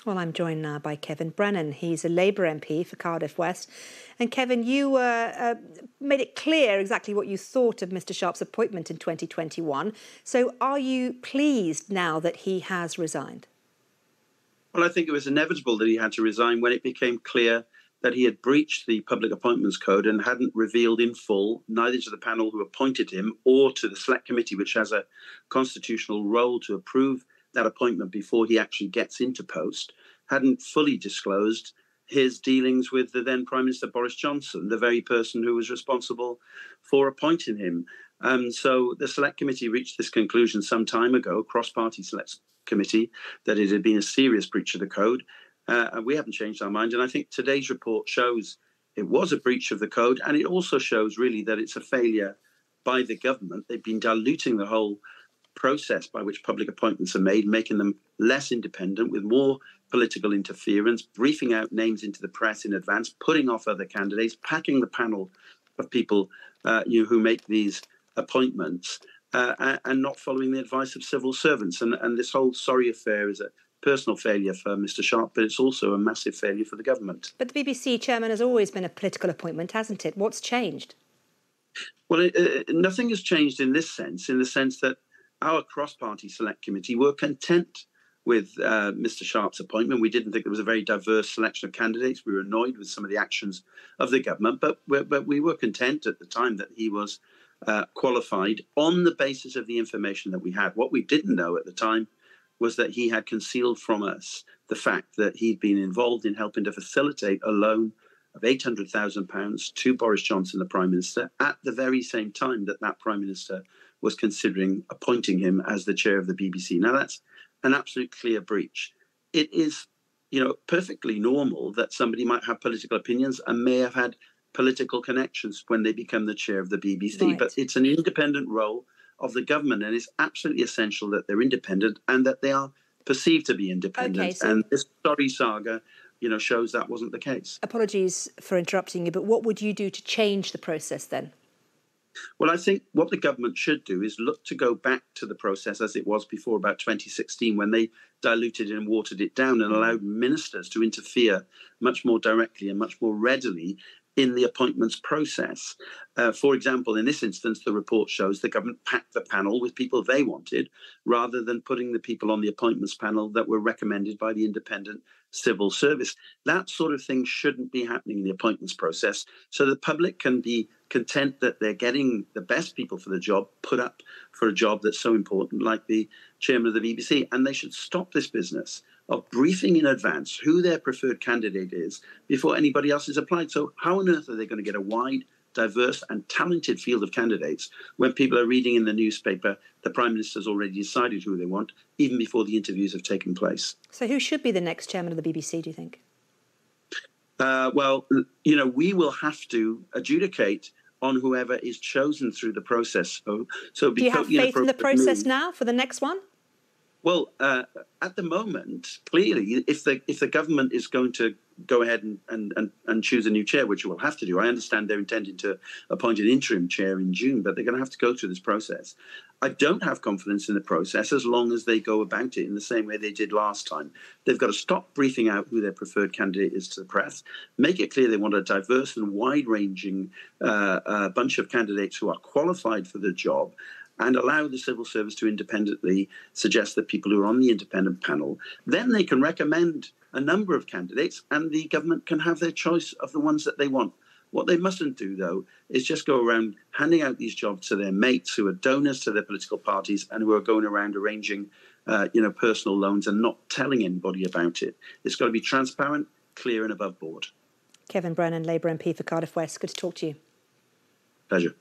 Well, I'm joined now by Kevin Brennan. He's a Labour MP for Cardiff West. And Kevin, you made it clear exactly what you thought of Mr Sharp's appointment in 2021. So are you pleased now that he has resigned? Well, I think it was inevitable that he had to resign when it became clear that he had breached the Public Appointments Code and hadn't revealed in full, neither to the panel who appointed him or to the Select Committee, which has a constitutional role to approve that appointment before he actually gets into post, hadn't fully disclosed his dealings with the then Prime Minister Boris Johnson, the very person who was responsible for appointing him. So the Select Committee reached this conclusion some time ago, cross-party Select Committee, that it had been a serious breach of the code. And we haven't changed our mind. And I think today's report shows it was a breach of the code. And it also shows really that it's a failure by the government. They've been diluting the whole process by which public appointments are made, making them less independent with more political interference, briefing out names into the press in advance, putting off other candidates, packing the panel of people who make these appointments and not following the advice of civil servants. And this whole sorry affair is a personal failure for Mr Sharp, but it's also a massive failure for the government. But the BBC chairman has always been a political appointment, hasn't it? What's changed? Well, nothing has changed in the sense that our cross-party Select Committee were content with Mr Sharp's appointment. We didn't think there was a very diverse selection of candidates. We were annoyed with some of the actions of the government, but we were content at the time that he was qualified on the basis of the information that we had. What we didn't know at the time was that he had concealed from us the fact that he'd been involved in helping to facilitate a loan of £800,000 to Boris Johnson, the Prime Minister, at the very same time that that Prime Minister was considering appointing him as the chair of the BBC. Now, that's an absolute clear breach. It is, perfectly normal that somebody might have political opinions and may have had political connections when they become the chair of the BBC. Right. But it's an independent role of the government, and it's absolutely essential that they're independent and that they are perceived to be independent. Okay, so and this sorry saga, shows that wasn't the case. Apologies for interrupting you, but what would you do to change the process then? Well, I think what the government should do is look to go back to the process as it was before about 2016, when they diluted and watered it down and allowed ministers to interfere much more directly and much more readily in the appointments process. For example, in this instance, the report shows the government packed the panel with people they wanted rather than putting the people on the appointments panel that were recommended by the independent civil service. That sort of thing shouldn't be happening in the appointments process, so the public can be content that they're getting the best people for the job put up for a job that's so important, like the chairman of the BBC. And they should stop this business of briefing in advance who their preferred candidate is before anybody else is applied. So how on earth are they going to get a wide, diverse and talented field of candidates when people are reading in the newspaper the Prime Minister's already decided who they want, even before the interviews have taken place? So who should be the next chairman of the BBC, do you think? We will have to adjudicate on whoever is chosen through the process. So do you have faith in the process now for the next one? Well, at the moment, clearly, if the government is going to go ahead and choose a new chair, which it will have to do, I understand they're intending to appoint an interim chair in June, but they're going to have to go through this process. I don't have confidence in the process as long as they go about it in the same way they did last time. They've got to stop briefing out who their preferred candidate is to the press, make it clear they want a diverse and wide-ranging bunch of candidates who are qualified for the job, and allow the civil service to independently suggest the people who are on the independent panel. Then they can recommend a number of candidates and the government can have their choice of the ones that they want. What they mustn't do, though, is just go around handing out these jobs to their mates who are donors to their political parties and who are going around arranging personal loans and not telling anybody about it. It's got to be transparent, clear and above board. Kevin Brennan, Labour MP for Cardiff West. Good to talk to you. Pleasure.